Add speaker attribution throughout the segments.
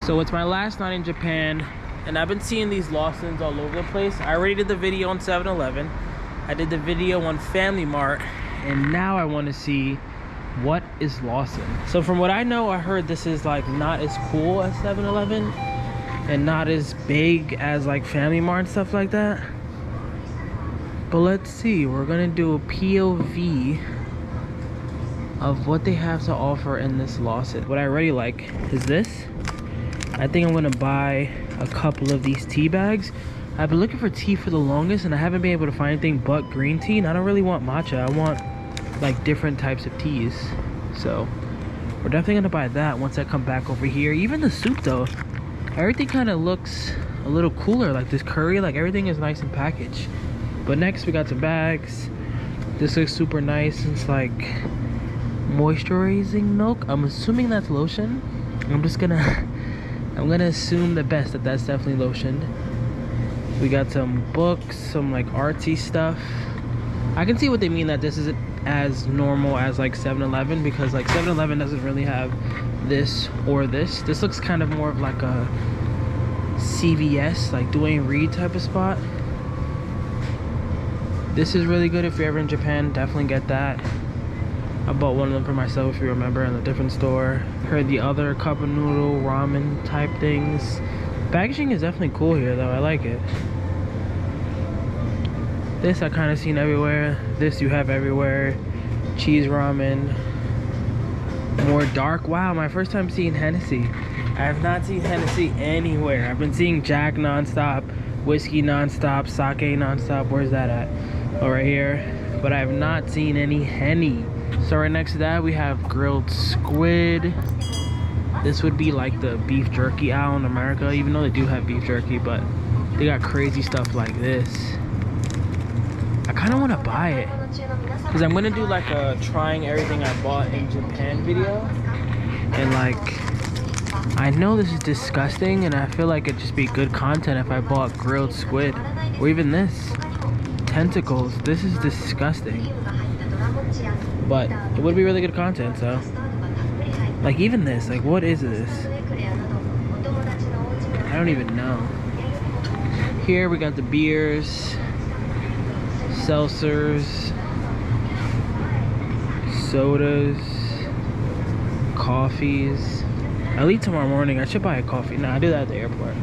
Speaker 1: So it's my last night in Japan, and I've been seeing these Lawsons all over the place. I already did the video on 7-Eleven. I did the video on Family Mart, and now I want to see what is Lawson. So from what I know, I heard this is like not as cool as 7-Eleven and not as big as like Family Mart and stuff like that. But let's see, we're gonna do a POV of what they have to offer in this Lawson. What I really like is this. I think I'm gonna buy a couple of these tea bags. I've been looking for tea for the longest and I haven't been able to find anything but green tea, and I don't really want matcha. I want like different types of teas. So we're definitely gonna buy that once I come back over here. Even the soup though, everything kind of looks a little cooler. Like this curry, like everything is nice and packaged. But next we got some bags. This looks super nice. It's like moisturizing milk. I'm assuming that's lotion. I'm gonna assume the best that that's definitely lotion. We got some books, some like artsy stuff. I can see what they mean that this isn't as normal as like 7-Eleven, because like 7-Eleven doesn't really have this or this. This looks kind of more of like a CVS, like Duane Reade type of spot. This is really good if you're ever in Japan. Definitely get that. I bought one of them for myself, if you remember, in a different store. Heard the other cup of noodle ramen type things. Packaging is definitely cool here though. I like it. This I kind of seen everywhere. This you have everywhere. Cheese ramen. More dark. Wow, my first time seeing Hennessy. I have not seen Hennessy anywhere. I've been seeing Jack nonstop, whiskey nonstop, sake nonstop. Where's that at? Oh, right here. But I have not seen any Henny. So right next to that we have grilled squid. This would be like the beef jerky aisle in America, even though they do have beef jerky, but they got crazy stuff like this. I kind of want to buy it because I'm gonna do like a trying everything I bought in Japan video, and like I know this is disgusting and I feel like it'd just be good content if I bought grilled squid, or even this tentacles. This is disgusting, but it would be really good content. So like even this, like what is this? I don't even know. Here we got the beers, seltzers, sodas, coffees. I leave tomorrow morning. I should buy a coffee. Nah, I do that at the airport.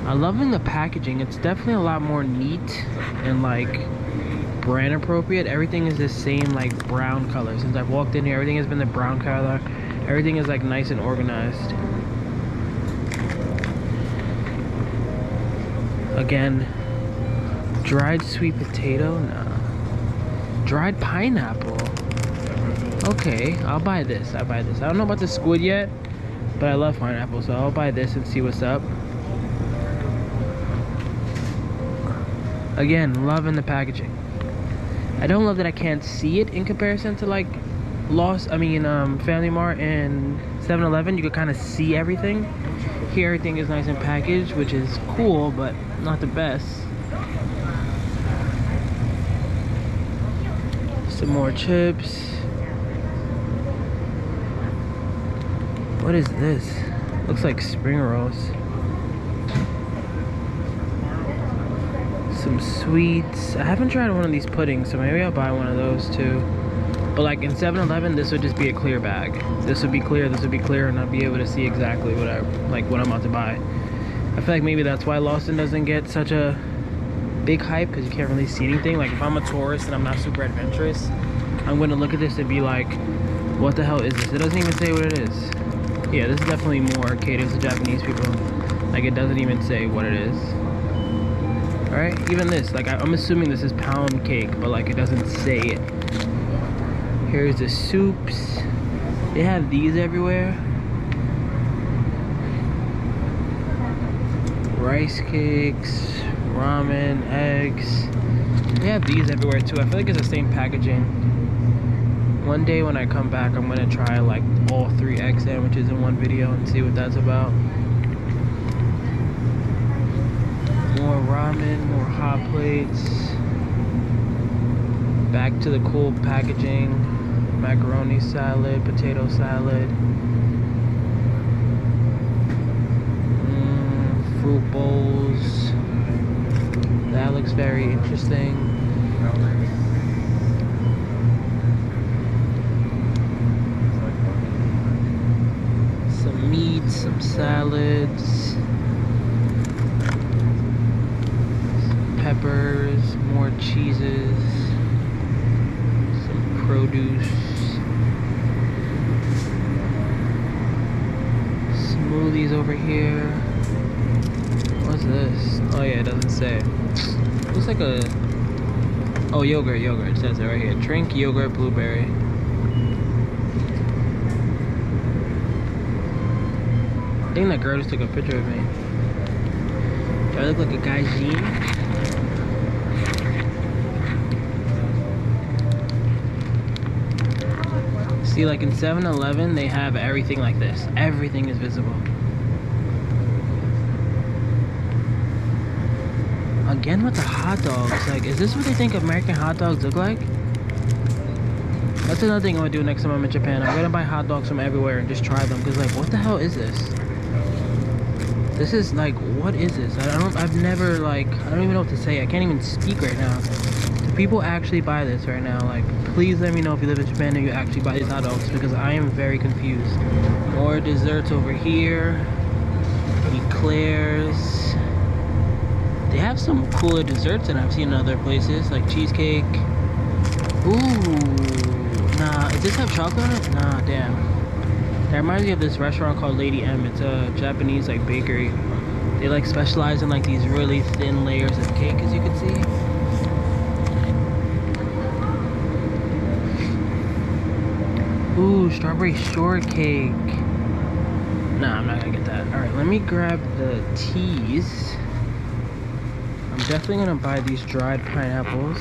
Speaker 1: I'm loving the packaging. It's definitely a lot more neat and like brand appropriate. Everything is the same like brown color. Since I've walked in here, everything has been the brown color. Everything is like nice and organized. Again, dried sweet potato? Nah. Dried pineapple. Okay, I'll buy this. I don't know about the squid yet, but I love pineapple, so I'll buy this and see what's up. Again, loving the packaging. I don't love that I can't see it in comparison to like Family Mart and 7-Eleven. You can kind of see everything. Here everything is nice and packaged, which is cool, but not the best. Some more chips. What is this? Looks like spring rolls. Some sweets. I haven't tried one of these puddings, so maybe I'll buy one of those too. But like in 7-Eleven, this would just be a clear bag. This would be clear, and I'd be able to see exactly what I'm about to buy. I feel like maybe that's why Lawson doesn't get such a big hype, because you can't really see anything. Like if I'm a tourist and I'm not super adventurous, I'm gonna look at this and be like, what the hell is this? It doesn't even say what it is. Yeah, this is definitely more catered to Japanese people. Like it doesn't even say what it is. Alright, even this, like I'm assuming this is pound cake, but like it doesn't say it. Here's the soups. They have these everywhere. Rice cakes, ramen, eggs. They have these everywhere too. I feel like it's the same packaging. One day when I come back, I'm gonna try like all 3 egg sandwiches in one video and see what that's about. More ramen, more hot plates. Back to the cool packaging. Macaroni salad, potato salad. very interesting. Some meat, some salads, some peppers, more cheeses, some produce, smoothies over here. What's this? Oh yeah, it doesn't say. Looks like a... Oh, yogurt. It says it right here. Drink yogurt blueberry. I think that girl just took a picture of me. Do I look like a gaijin? See, like in 7-Eleven, they have everything like this. Everything is visible. Again with the hot dogs. Like, is this what they think American hot dogs look like? That's another thing I'm gonna do next time I'm in Japan. I'm gonna buy hot dogs from everywhere and just try them. Because, like, what the hell is this? This is like, what is this? I've never, like, I don't even know what to say. I can't even speak right now. Do people actually buy this right now? Like, please let me know if you live in Japan and you actually buy these hot dogs, because I am very confused. More desserts over here. Eclairs. They have some cooler desserts than I've seen in other places, like cheesecake. Ooh, nah, does this have chocolate on it? Nah, damn. That reminds me of this restaurant called Lady M. It's a Japanese like bakery. They like specialize in like these really thin layers of cake, as you can see. Ooh, strawberry shortcake. Nah, I'm not gonna get that. All right, let me grab the teas. I'm definitely gonna buy these dried pineapples.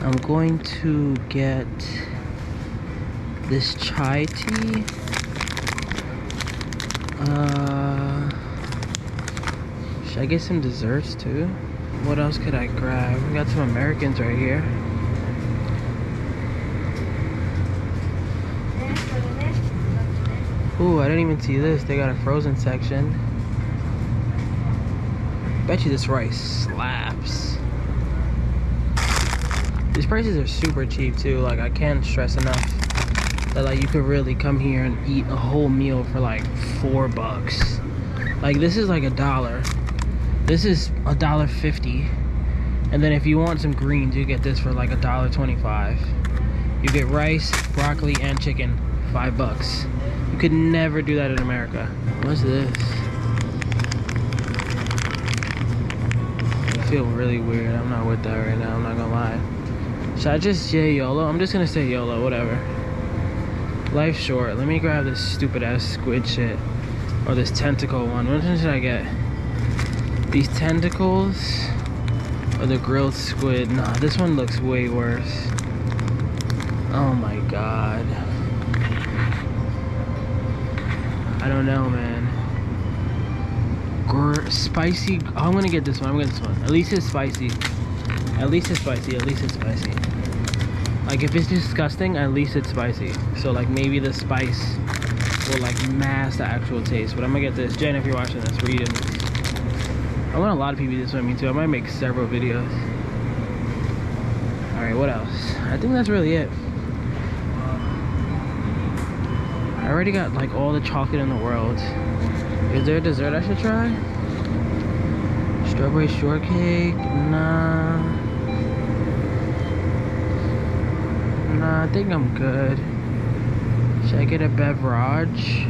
Speaker 1: I'm going to get this chai tea. Should I get some desserts too? What else could I grab? We got some Americans right here. Ooh, I didn't even see this. They got a frozen section. Bet you this rice slaps. These prices are super cheap too. Like, I can't stress enough that like you could really come here and eat a whole meal for like $4. Like, this is like $1. This is $1.50. And then if you want some greens, you get this for like $1.25. You get rice, broccoli, and chicken, $5. You could never do that in America. What's this? I feel really weird. I'm not with that right now, I'm not gonna lie. Should I just say YOLO? I'm just gonna say YOLO, whatever. Life's short. Let me grab this stupid ass squid shit. Or this tentacle one. Which one should I get? These tentacles or the grilled squid? Nah, this one looks way worse. Oh my god. I don't know, man. Spicy. Oh, I'm gonna get this one. I'm gonna get this one. At least it's spicy. At least it's spicy. At least it's spicy. Like, if it's disgusting, at least it's spicy. So like maybe the spice will like mask the actual taste. But I'm gonna get this. Jen, if you're watching this, read it. I want a lot of people to do this with me too. I might make several videos. All right, what else? I think that's really it. I already got like all the chocolate in the world. Is there a dessert I should try? Strawberry shortcake? Nah. Nah, I think I'm good. Should I get a beverage?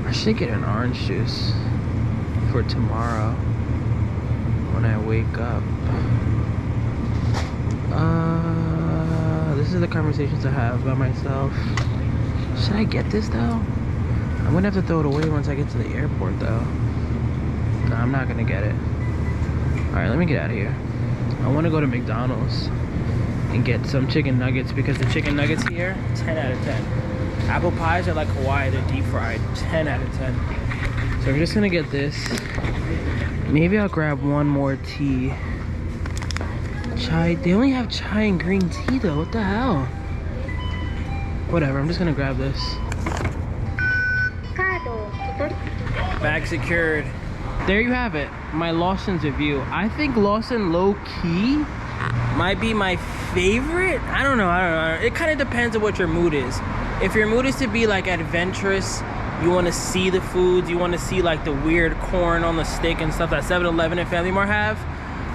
Speaker 1: I should get an orange juice for tomorrow when I wake up. This is the conversations I have by myself. Should I get this though? I'm gonna have to throw it away once I get to the airport though. No, I'm not gonna get it. Alright, let me get out of here. I wanna go to McDonald's and get some chicken nuggets, because the chicken nuggets here, 10 out of 10. Apple pies are like Hawaii, they're deep fried. 10 out of 10. So I'm just gonna get this. Maybe I'll grab one more tea. Chai, they only have chai and green tea though, what the hell? Whatever, I'm just gonna grab this. Bag secured. There you have it, my Lawson's review. I think Lawson low-key might be my favorite. I don't know. It kind of depends on what your mood is. If your mood is to be like adventurous, you want to see the foods, you want to see like the weird corn on the stick and stuff that 7-Eleven and Family Mart have,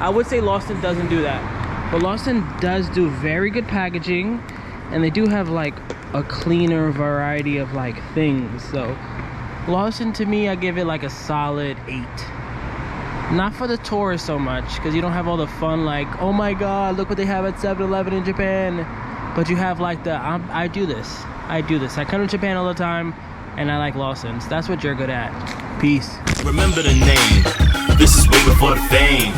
Speaker 1: I would say Lawson doesn't do that. But Lawson does do very good packaging, and they do have like a cleaner variety of like things. So Lawson, to me, I give it like a solid 8. Not for the tourists so much, because you don't have all the fun like, oh my god, look what they have at 7-Eleven in Japan. But you have like the, I do this. I come to Japan all the time, and I like Lawson's. That's what you're good at. Peace.
Speaker 2: Remember the name. This is way before the fame.